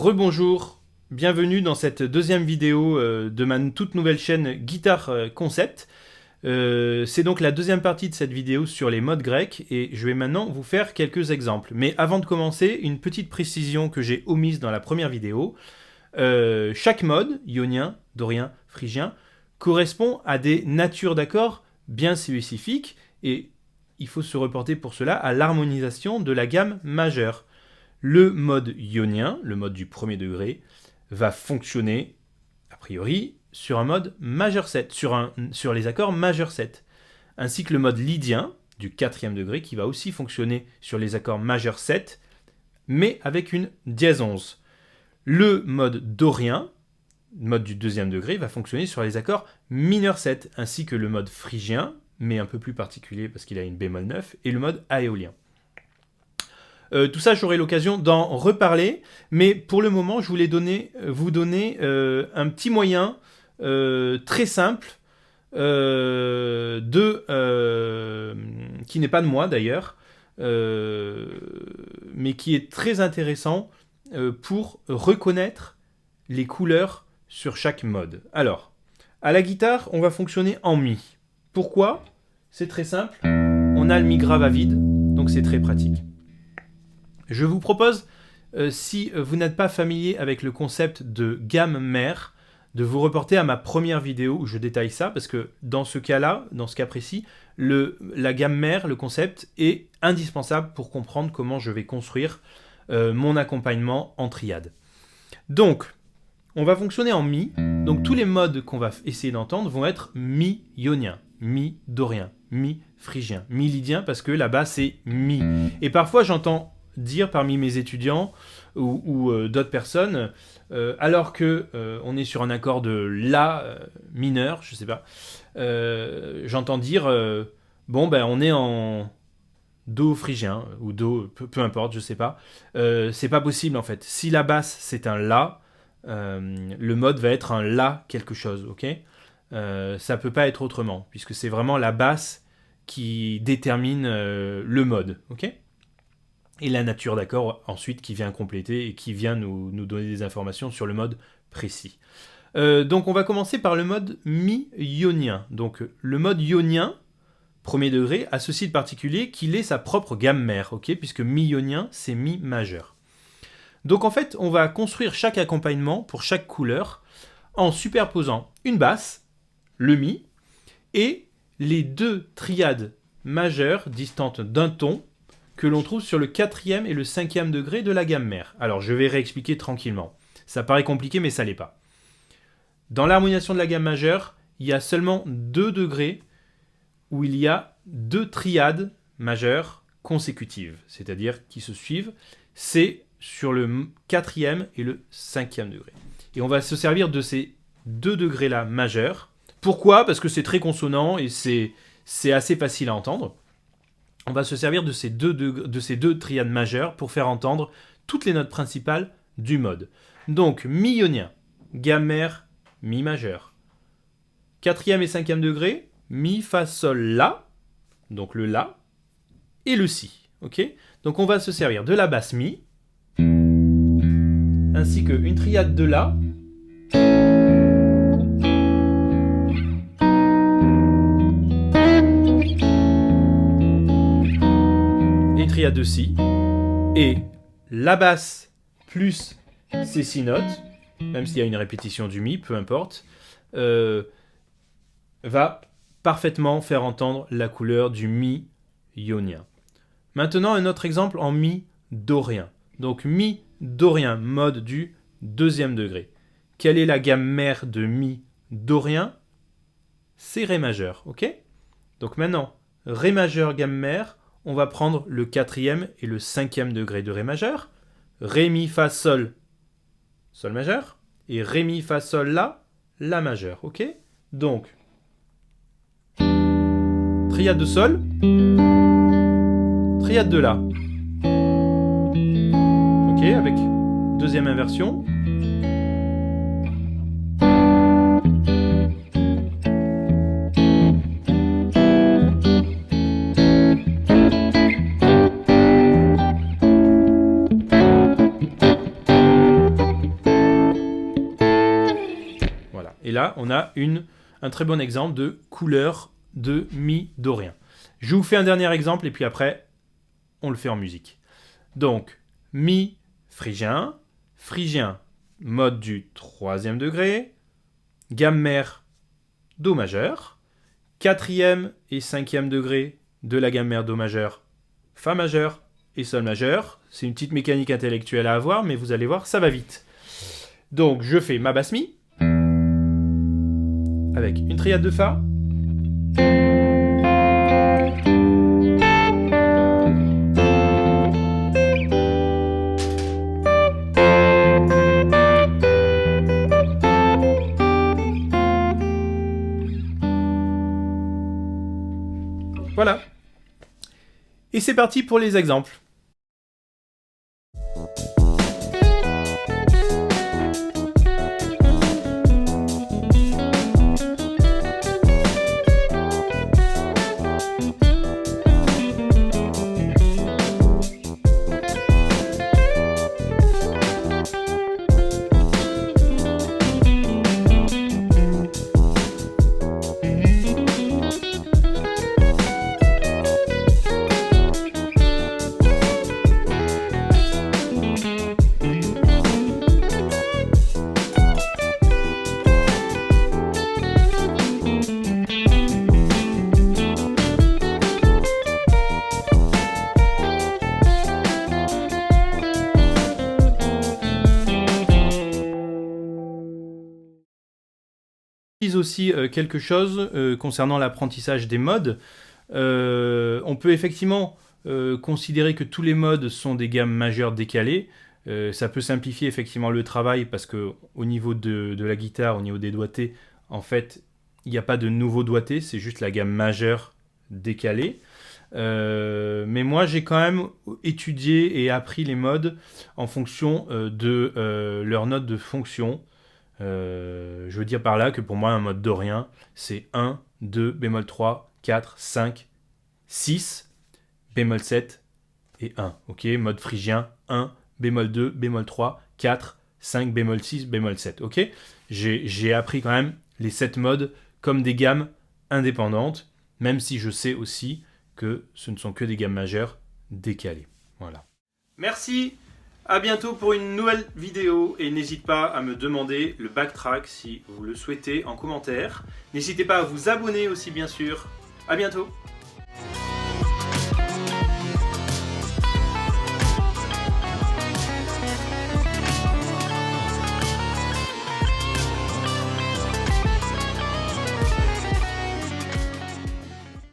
Rebonjour, bienvenue dans cette deuxième vidéo de ma toute nouvelle chaîne Guitare Concept. C'est donc la deuxième partie de cette vidéo sur les modes grecs et je vais maintenant vous faire quelques exemples. Mais avant de commencer, une petite précision que j'ai omise dans la première vidéo. Chaque mode, ionien, dorien, phrygien, correspond à des natures d'accords bien spécifiques et il faut se reporter pour cela à l'harmonisation de la gamme majeure. Le mode ionien, le mode du premier degré, va fonctionner, a priori, sur un mode majeur 7, sur les accords majeur 7, ainsi que le mode lydien, du quatrième degré, qui va aussi fonctionner sur les accords majeur 7, mais avec une dièse 11. Le mode dorien, mode du deuxième degré, va fonctionner sur les accords mineur 7, ainsi que le mode phrygien, mais un peu plus particulier parce qu'il a une bémol 9, et le mode aéolien. Tout ça, j'aurai l'occasion d'en reparler, mais pour le moment, je voulais vous donner un petit moyen très simple, qui n'est pas de moi d'ailleurs, mais qui est très intéressant pour reconnaître les couleurs sur chaque mode. Alors, à la guitare, on va fonctionner en mi. Pourquoi ? C'est très simple, on a le mi grave à vide, donc c'est très pratique. Je vous propose, si vous n'êtes pas familier avec le concept de gamme mère, de vous reporter à ma première vidéo où je détaille ça, parce que dans ce cas-là, dans ce cas précis, la gamme mère, le concept, est indispensable pour comprendre comment je vais construire mon accompagnement en triade. Donc, on va fonctionner en mi. Donc, tous les modes qu'on va essayer d'entendre vont être mi-ionien, mi-dorien, mi-phrygien, mi-lydien, parce que là-bas, c'est mi. Et parfois, j'entends dire parmi mes étudiants ou d'autres personnes, alors que on est sur un accord de la mineur, je sais pas, j'entends dire on est en do phrygien ou do peu importe, je sais pas, c'est pas possible en fait. Si la basse c'est un la, le mode va être un la quelque chose, ok, ça peut pas être autrement puisque c'est vraiment la basse qui détermine le mode, ok. Et la nature d'accord ensuite qui vient compléter et qui vient nous donner des informations sur le mode précis. Donc on va commencer par le mode mi-ionien. Donc le mode ionien, premier degré, a ceci de particulier qu'il ait sa propre gamme mère, okay, puisque mi-ionien c'est mi majeur. Donc en fait on va construire chaque accompagnement pour chaque couleur en superposant une basse, le mi, et les deux triades majeures distantes d'un ton que l'on trouve sur le quatrième et le cinquième degré de la gamme mère. Alors, je vais réexpliquer tranquillement. Ça paraît compliqué, mais ça l'est pas. Dans l'harmonisation de la gamme majeure, il y a seulement 2 degrés où il y a 2 triades majeures consécutives, c'est-à-dire qui se suivent. C'est sur le quatrième et le cinquième degré. Et on va se servir de ces 2 degrés-là majeurs. Pourquoi ? Parce que c'est très consonant et c'est assez facile à entendre. On va se servir de ces deux triades majeures pour faire entendre toutes les notes principales du mode. Donc, mi-ionien, gamme mère, mi majeur. Quatrième et cinquième degré, mi, fa, sol, la, donc le la, et le si. Okay, donc on va se servir de la basse mi, ainsi qu'une triade de la, triade de si, et la basse plus ces 6 notes, même s'il y a une répétition du mi, peu importe, va parfaitement faire entendre la couleur du mi ionien. Maintenant, un autre exemple en mi dorien. Donc mi dorien, mode du deuxième degré. Quelle est la gamme mère de mi dorien ? C'est ré majeur, ok ? Donc maintenant, ré majeur gamme mère, on va prendre le quatrième et le cinquième degré de ré majeur, ré mi fa sol, sol majeur, et ré mi fa sol la majeur, ok ? Donc, triade de sol, triade de la, ok, avec deuxième inversion. là, on a un très bon exemple de couleur de mi dorien. Je vous fais un dernier exemple et puis après, on le fait en musique. Donc, mi phrygien, phrygien, mode du 3e degré, gamme mère, do majeur, 4e et 5e degré de la gamme mère do majeur, fa majeur et sol majeur. C'est une petite mécanique intellectuelle à avoir, mais vous allez voir, ça va vite. Donc, je fais ma basse mi, avec une triade de fa, voilà. Et c'est parti pour les exemples. Aussi quelque chose concernant l'apprentissage des modes. On peut effectivement considérer que tous les modes sont des gammes majeures décalées. Ça peut simplifier effectivement le travail parce que au niveau de la guitare, au niveau des doigtés, en fait, il n'y a pas de nouveau doigté, c'est juste la gamme majeure décalée. Mais moi, j'ai quand même étudié et appris les modes en fonction de leurs notes de fonction. Je veux dire par là que pour moi, un mode dorien, c'est 1, 2, bémol 3, 4, 5, 6, bémol 7 et 1. Ok, mode phrygien, 1, bémol 2, bémol 3, 4, 5, bémol 6, bémol 7. Ok, j'ai appris quand même les 7 modes comme des gammes indépendantes, même si je sais aussi que ce ne sont que des gammes majeures décalées. Voilà. Merci. A bientôt pour une nouvelle vidéo et n'hésitez pas à me demander le backtrack si vous le souhaitez en commentaire. N'hésitez pas à vous abonner aussi bien sûr. A bientôt.